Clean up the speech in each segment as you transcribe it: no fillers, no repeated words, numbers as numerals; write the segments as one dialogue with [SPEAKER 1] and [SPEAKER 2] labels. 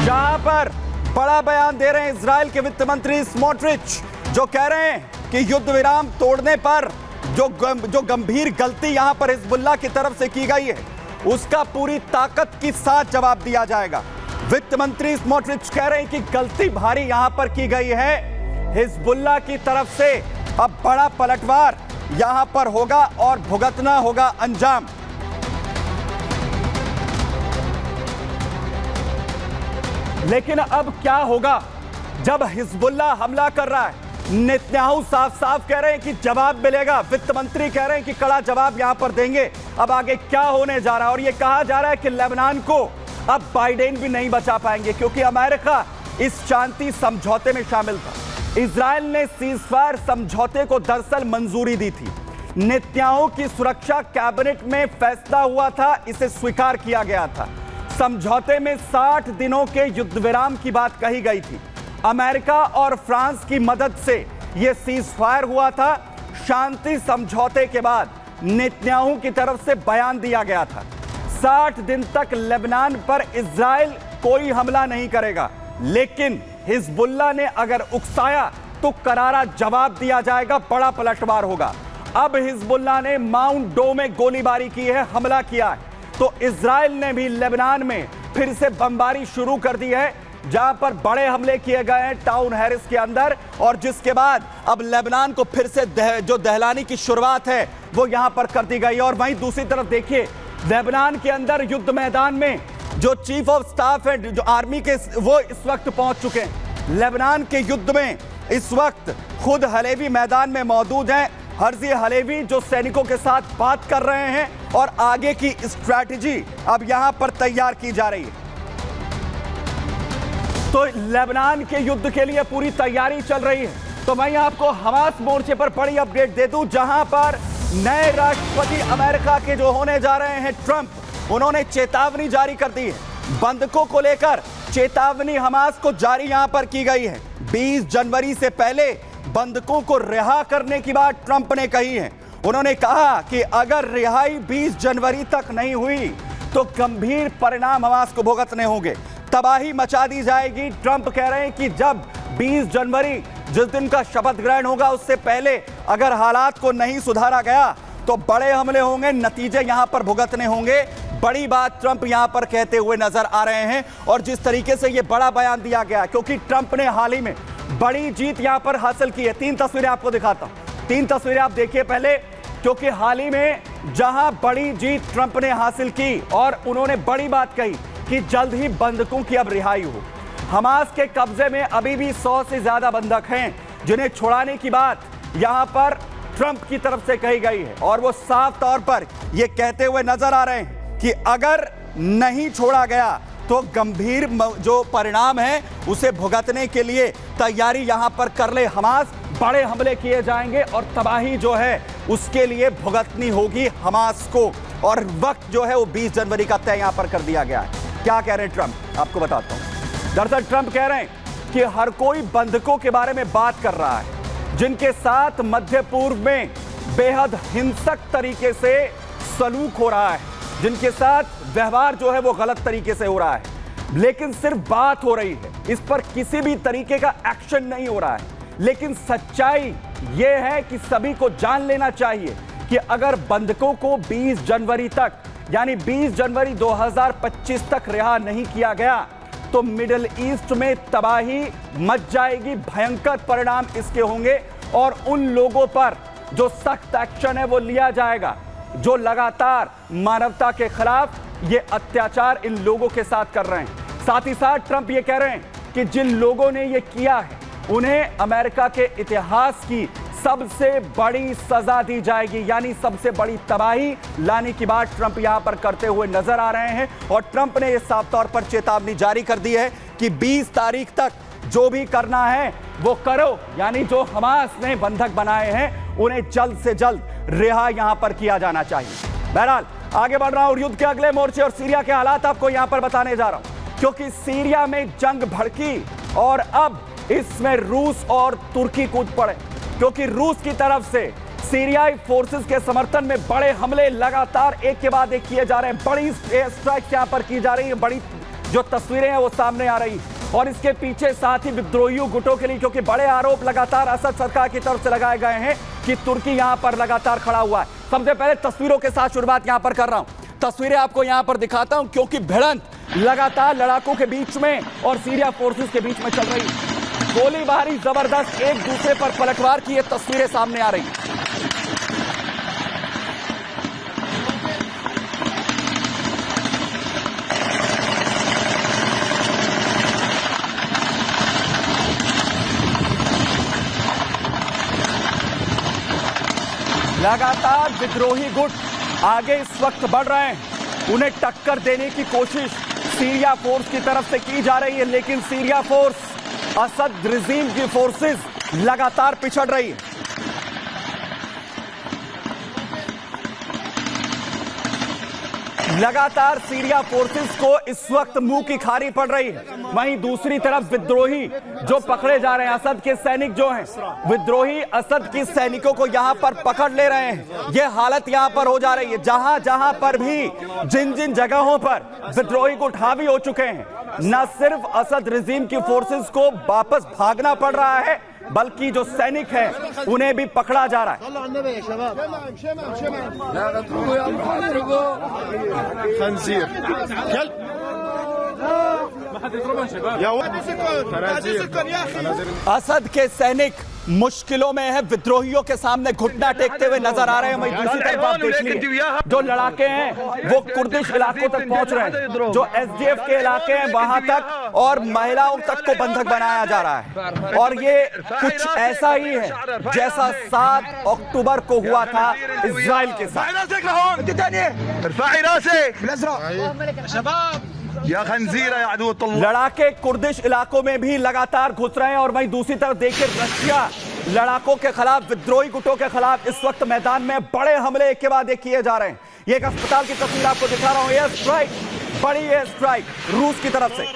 [SPEAKER 1] जहां पर बड़ा बयान दे रहे हैं इजराइल के वित्त मंत्री स्मोट्रिच, जो कह रहे हैं कि युद्ध विराम तोड़ने पर जो गंभीर गलती यहां पर हिजबुल्लाह की तरफ से की गई है उसका पूरी ताकत के साथ जवाब दिया जाएगा। वित्त मंत्री स्मोट्रिच कह रहे हैं कि गलती भारी यहां पर की गई है हिजबुल्लाह की तरफ से, अब बड़ा पलटवार यहां पर होगा और भुगतना होगा अंजाम। लेकिन अब क्या होगा जब हिजबुल्लाह हमला कर रहा है? नेतन्याहू साफ साफ कह रहे हैं कि जवाब मिलेगा, वित्त मंत्री कह रहे हैं कि कड़ा जवाब यहां पर देंगे। अब आगे क्या होने जा रहा है? और यह कहा जा रहा है कि लेबनान को अब बाइडेन भी नहीं बचा पाएंगे क्योंकि अमेरिका इस शांति समझौते में शामिल था। इजराइल ने सीजफायर समझौते को दरअसल मंजूरी दी थी। नेतन्याहू की सुरक्षा कैबिनेट में फैसला हुआ था, इसे स्वीकार किया गया था। समझौते में 60 दिनों के युद्ध विराम की बात कही गई थी। अमेरिका और फ्रांस की मदद से यह सीजफायर हुआ था। शांति समझौते के बाद नेतन्याहू की तरफ से बयान दिया गया था 60 दिन तक लेबनान पर इजराइल कोई हमला नहीं करेगा, लेकिन हिजबुल्लाह ने अगर उकसाया तो करारा जवाब दिया जाएगा, बड़ा पलटवार होगा। अब हिजबुल्लाह ने माउंट डो में गोलीबारी की है, हमला किया है, तो इजराइल ने भी लेबनान में फिर से बमबारी शुरू कर दी है, जहां पर बड़े हमले किए गए हैं टाउन हैरिस के अंदर, और जिसके बाद अब लेबनान को फिर से जो दहलाने की शुरुआत है वो यहां पर कर दी गई। और वहीं दूसरी तरफ देखिए लेबनान के अंदर युद्ध मैदान में जो चीफ ऑफ स्टाफ है जो आर्मी के, वो इस वक्त पहुंच चुके हैं। लेबनान के युद्ध में इस वक्त खुद हलेवी मैदान में मौजूद हैं। हर्जी हलेवी जो सैनिकों के साथ बात कर रहे हैं और आगे की स्ट्रैटेजी अब यहां पर तैयार की जा रही है। तो लेबनान के युद्ध के लिए पूरी तैयारी चल रही है। तो मैं आपको हमास मोर्चे पर बड़ी अपडेट दे दूं, जहां पर नए राष्ट्रपति अमेरिका के जो होने जा रहे हैं ट्रंप, उन्होंने चेतावनी जारी कर दी है। बंधकों को लेकर चेतावनी हमास को जारी यहां पर की गई है। 20 जनवरी से पहले बंधकों को रिहा करने की बात ट्रंप ने कही है। उन्होंने कहा कि अगर रिहाई 20 जनवरी तक नहीं हुई तो गंभीर परिणाम हमास को भुगतने होंगे, तबाही मचा दी जाएगी। ट्रंप कह रहे हैं कि जब 20 जनवरी जिस दिन का शपथ ग्रहण होगा उससे पहले अगर हालात को नहीं सुधारा गया तो बड़े हमले होंगे, नतीजे यहां पर भुगतने होंगे। बड़ी बात ट्रंप यहां पर कहते हुए नजर आ रहे हैं। और जिस तरीके से यह बड़ा बयान दिया गया क्योंकि ट्रंप ने हाल ही में बड़ी जीत यहां पर हासिल की है। 3 तस्वीरें आपको दिखाता हूं, 3 तस्वीरें आप देखिए पहले, क्योंकि हाल ही में जहां बड़ी जीत ट्रंप ने हासिल की और उन्होंने बड़ी बात कही कि जल्द ही बंधकों की अब रिहाई हो। हमास के कब्जे में अभी भी 100 से ज्यादा बंधक हैं जिन्हें छुड़ाने की बात यहां पर ट्रंप की तरफ से कही गई है। और वो साफ तौर पर यह कहते हुए नजर आ रहे हैं कि अगर नहीं छोड़ा गया तो गंभीर जो परिणाम है उसे भुगतने के लिए तैयारी यहां पर कर ले हमास। बड़े हमले किए जाएंगे और तबाही जो है उसके लिए भुगतनी होगी हमास को। और वक्त जो है वो 20 जनवरी का तय यहां पर कर दिया गया है। क्या कह रहे हैं ट्रंप, आपको बताता हूं। दरअसल ट्रंप कह रहे हैं कि हर कोई बंधकों के बारे में बात कर रहा है जिनके साथ मध्य पूर्व में बेहद हिंसक तरीके से सलूक हो रहा है, जिनके साथ व्यवहार जो है वो गलत तरीके से हो रहा है, लेकिन सिर्फ बात हो रही है, इस पर किसी भी तरीके का एक्शन नहीं हो रहा है। लेकिन सच्चाई यह है कि सभी को जान लेना चाहिए कि अगर बंधकों को 20 जनवरी तक यानी 20 जनवरी 2025 तक रिहा नहीं किया गया तो मिडिल ईस्ट में तबाही मच जाएगी, भयंकर परिणाम इसके होंगे और उन लोगों पर जो सख्त एक्शन है वो लिया जाएगा जो लगातार मानवता के खिलाफ ये अत्याचार इन लोगों के साथ कर रहे हैं। साथ ही साथ ट्रंप ये कह रहे हैं कि जिन लोगों ने ये किया है उन्हें अमेरिका के इतिहास की सबसे बड़ी सजा दी जाएगी, यानी सबसे बड़ी तबाही लाने की बात ट्रंप यहां पर करते हुए नजर आ रहे हैं। और ट्रंप ने यह साफ तौर पर चेतावनी जारी कर दी है कि 20 तारीख तक जो भी करना है वो करो, यानी जो हमास ने बंधक बनाए हैं उन्हें जल्द से जल्द रिहा यहां पर किया जाना चाहिए। बहरहाल आगे बढ़ रहा हूं युद्ध के अगले मोर्चे और सीरिया के हालात आपको यहां पर बताने जा रहा हूं, क्योंकि सीरिया में जंग भड़की और अब इसमें रूस और तुर्की कूद पड़े, क्योंकि रूस की तरफ से सीरियाई फोर्सेस के समर्थन में बड़े हमले लगातार एक के बाद एक किए जा रहे हैं। बड़ी स्ट्राइक यहां पर की जा रही है, बड़ी जो तस्वीरें हैं वो सामने आ रही और इसके पीछे साथ ही विद्रोही गुटों के लिए, क्योंकि बड़े आरोप लगातार असद सरकार की तरफ से लगाए गए हैं कि तुर्की यहां पर लगातार खड़ा हुआ है। सबसे पहले तस्वीरों के साथ शुरुआत यहां पर कर रहा हूं। तस्वीरें आपको यहां पर दिखाता हूं, क्योंकि भिड़ंत लगातार लड़ाकों के बीच में और सीरिया फोर्सेस के बीच में चल रही है। गोलीबारी जबरदस्त, एक दूसरे पर पलटवार की ये तस्वीरें सामने आ रही। लगातार विद्रोही गुट आगे इस वक्त बढ़ रहे हैं। उन्हें टक्कर देने की कोशिश सीरिया फोर्स की तरफ से की जा रही है, लेकिन सीरिया फोर्स असद रिजीम की फोर्सेस लगातार पिछड़ रही है। लगातार सीरिया फोर्सेस को इस वक्त मुंह की खानी पड़ रही है। वहीं दूसरी तरफ विद्रोही जो पकड़े जा रहे हैं, असद के सैनिक जो हैं, विद्रोही असद के सैनिकों को यहां पर पकड़ ले रहे हैं। यह हालत यहां पर हो जा रही है। जहां जहां पर भी जिन जिन जगहों पर विद्रोही गुट हावी हो चुके हैं, न सिर्फ असद रिजीम की फोर्सेस को वापस भागना पड़ रहा है, बल्कि जो सैनिक हैं उन्हें भी पकड़ा जा रहा है। असद के सैनिक मुश्किलों में है, विद्रोहियों के सामने घुटना टेकते हुए नजर आ रहे हैं। वहीं दूसरी तरफ आप देख लीजिए, जो लड़ाके हैं वो कुर्दिश इलाकों तक पहुंच रहे हैं, जो एसडीएफ के इलाके हैं वहां तक, और महिलाओं तक को बंधक बनाया जा रहा है। और ये कुछ ऐसा ही है जैसा 7 अक्टूबर को हुआ था इजराइल के साथ। लड़ाके कुर्दिश इलाकों में भी लगातार घुस रहे हैं। और वहीं दूसरी तरफ देखिए, रशिया लड़ाकों के खिलाफ, विद्रोही गुटों के खिलाफ इस वक्त मैदान में बड़े हमले एक के बाद एक किए जा रहे हैं। ये एक अस्पताल की तस्वीर आपको दिखा रहा हूं। एयर स्ट्राइक, बड़ी एयर स्ट्राइक रूस की तरफ से।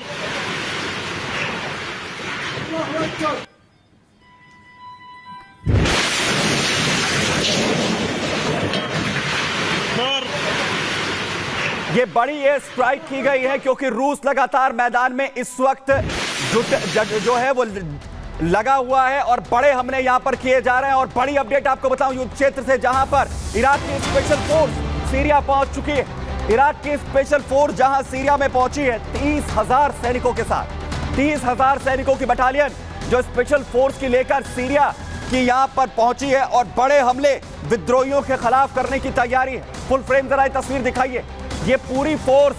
[SPEAKER 1] ये बड़ी एयर स्ट्राइक की गई है क्योंकि रूस लगातार मैदान में इस वक्त जो है वो लगा हुआ है और बड़े हमले यहां पर किए जा रहे हैं। और बड़ी अपडेट आपको बताऊं युद्ध क्षेत्र से, जहां पर इराक की स्पेशल फोर्स सीरिया पहुंच चुकी है। इराक की स्पेशल फोर्स जहां सीरिया में पहुंची है 30,000 सैनिकों के साथ, 30,000 सैनिकों की बटालियन जो स्पेशल फोर्स की लेकर सीरिया की यहां पर पहुंची है और बड़े हमले विद्रोहियों के खिलाफ करने की तैयारी है। फुल फ्रेम जरा तस्वीर दिखाइए। ये पूरी फोर्स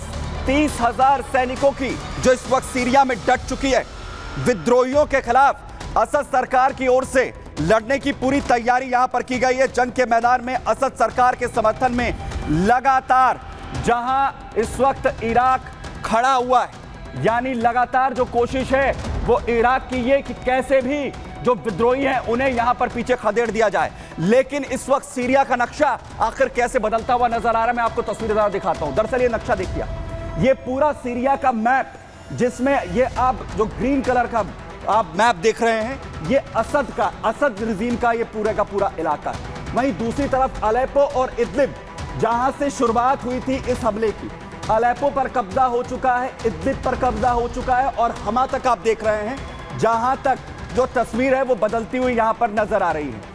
[SPEAKER 1] 30,000 सैनिकों की जो इस वक्त सीरिया में डट चुकी है, विद्रोहियों के खिलाफ असद सरकार की ओर से लड़ने की पूरी तैयारी यहां पर की गई है। जंग के मैदान में असद सरकार के समर्थन में लगातार जहां इस वक्त इराक खड़ा हुआ है, यानी लगातार जो कोशिश है वो इराक की ये कि कैसे भी जो विद्रोही हैं उन्हें यहां पर पीछे खदेड़ दिया जाए। लेकिन इस वक्त सीरिया का नक्शा आखिर कैसे बदलता हुआ नजर आ रहा है, मैं आपको तस्वीर दिखाता हूं। दरअसल ये नक्शा देखिए, ये पूरा सीरिया का मैप, जिसमें ये आप जो ग्रीन कलर का आप मैप देख रहे हैं, ये असद रिजीम का ये पूरे का पूरा इलाका है। वहीं दूसरी तरफ अलेप्पो और इदलिब, जहां से शुरुआत हुई थी इस हमले की, अलेप्पो पर कब्जा हो चुका है, इदलिब पर कब्जा हो चुका है और हमा तक आप देख रहे हैं, जहां तक जो तस्वीर है वो बदलती हुई यहां पर नजर आ रही है।